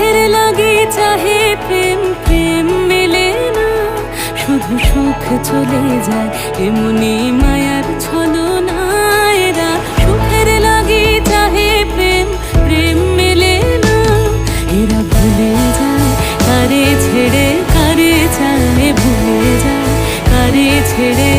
সুখের লাগে চাহে প্রেম, প্রেম মেলে না, শুধু সুখ চলে যায় এমনি মায়ার ছলনা। এরা সুখের লাগে চাহে প্রেম, প্রেম মেলে না, এরা ভুলে যায় কারে ছেড়ে কারে চায়, ভুলে যায় কারে ছেড়ে